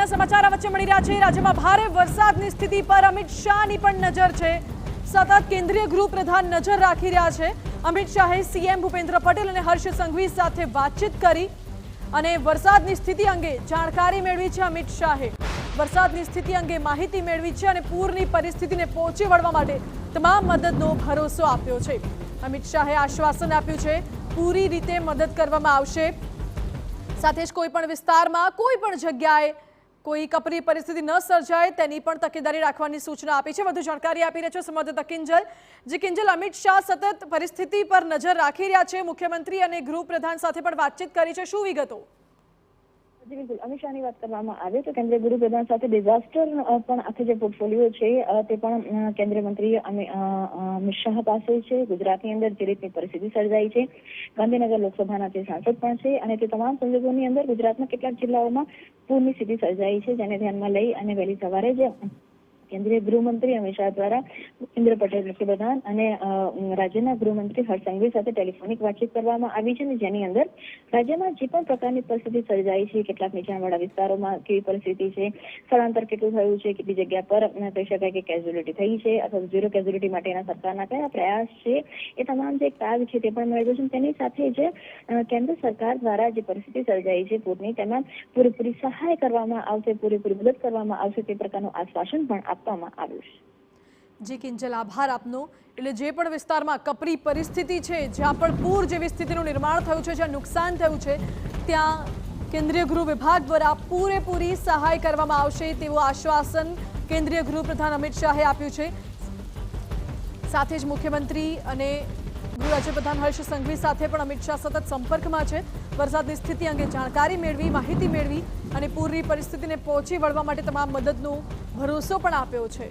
મહત્વના સમાચાર આ વચ્ચે મળી રહ્યા છે। રાજ્યમાં ભારે વરસાદની સ્થિતિ પર અમિત શાહની પણ નજર છે। સતત કેન્દ્રીય ગૃહ પ્રધાન નજર રાખી રહ્યા છે। અમિત શાહે સીએમ ભૂપેન્દ્ર પટેલ અને હર્ષ સંઘવી સાથે વાતચીત કરી અને વરસાદની સ્થિતિ અંગે જાણકારી મેળવી છે। અમિત શાહે વરસાદની સ્થિતિ અંગે માહિતી મેળવી છે અને પૂરની પરિસ્થિતિને પહોંચી વળવા માટે તમામ મદદનો ભરોસો આપ્યો છે। અમિત શાહે આશ્વાસન આપ્યું છે પૂરી રીતે મદદ કરવામાં આવશે। સાથે જ કોઈ પણ વિસ્તારમાં કોઈ પણ જગ્યાએ કોઈ કપરી પરિસ્થિતિ ન સર્જાય તેની પણ તકેદારી રાખવાની સૂચના આપી છે। વધુ જાણકારી આપી રહ્યા છે સંવાદદાતા કિંજલ। જે કિંજલ, અમિત શાહ સતત પરિસ્થિતિ પર નજર રાખી રહ્યા છે, મુખ્યમંત્રી અને ગૃહ પ્રધાન સાથે પણ વાતચીત કરી છે, શું વિગતો? જી બિલકુલ, અમિત શાહની વાત કરવામાં આવે તો કેન્દ્રીય ગૃહ પ્રધાન સાથે ડિઝાસ્ટર પણ આખે જે પોર્ટફોલિયો છે તે પણ કેન્દ્રીય મંત્રી અમિત શાહ પાસે છે। ગુજરાતની અંદર જે રીતની પરિસ્થિતિ સર્જાઈ છે, ગાંધીનગર લોકસભાના જે સાંસદ પણ છે અને તે તમામ સંજોગોની અંદર ગુજરાતના કેટલાક જિલ્લાઓમાં પૂરની સ્થિતિ સર્જાઈ છે, જેને ધ્યાનમાં લઈ અને વહેલી સવારે જ કેન્દ્રીય ગૃહમંત્રી અમિત શાહ દ્વારા ભૂપેન્દ્ર પટેલ મુખ્યપ્રધાન અને રાજ્યના ગૃહમંત્રી હર્ષ સંઘવી સાથે ટેલિફોનિક વાતચીત કરવામાં આવી છે, જેની અંદર રાજ્યમાં જે પણ પ્રકારની પરિસ્થિતિ સર્જાઈ છે, કેટલાક નીચાણવાળા વિસ્તારોમાં કેવી પરિસ્થિતિ છે, સ્થળાંતર કેટલું થયું છે, કેટલી જગ્યા પર કહી શકાય કે કેઝ્યુલિટી થઈ છે અથવા ઝીરો કેઝ્યુલિટી માટેના સરકારના કયા પ્રયાસ છે, એ તમામ જે તાગ છે તે પણ મેળવ્યો છે। તેની સાથે જ કેન્દ્ર સરકાર દ્વારા જે પરિસ્થિતિ સર્જાઈ છે પૂરની, તેમાં પૂરેપૂરી સહાય કરવામાં આવશે, પૂરેપૂરી મદદ કરવામાં આવશે તે પ્રકારનું આશ્વાસન પણ આપવામાં આવ્યું છે। જી કિંજલ, આભાર આપનો। એટલે જે પણ વિસ્તારમાં કપરી પરિસ્થિતિ છે, જ્યાં પણ પૂર જેવી સ્થિતિનું નિર્માણ થયું છે, જ્યાં નુકસાન થયું છે, ત્યાં કેન્દ્રીય ગૃહ વિભાગ દ્વારા પૂરેપૂરી સહાય કરવામાં આવશે તેવું આશ્વાસન કેન્દ્રીય ગૃહ પ્રધાન અમિત શાહે આપ્યું છે। સાથે જ મુખ્યમંત્રી અને ગૃહ રાજ્યપ્રધાન હર્ષ સંઘવી સાથે પણ અમિત શાહ સતત સંપર્કમાં છે। વરસાદની સ્થિતિ અંગે જાણકારી મેળવી, માહિતી મેળવી અને પૂરની પરિસ્થિતિને પહોંચી વળવા માટે તમામ મદદનો ભરોસો પણ આપ્યો છે।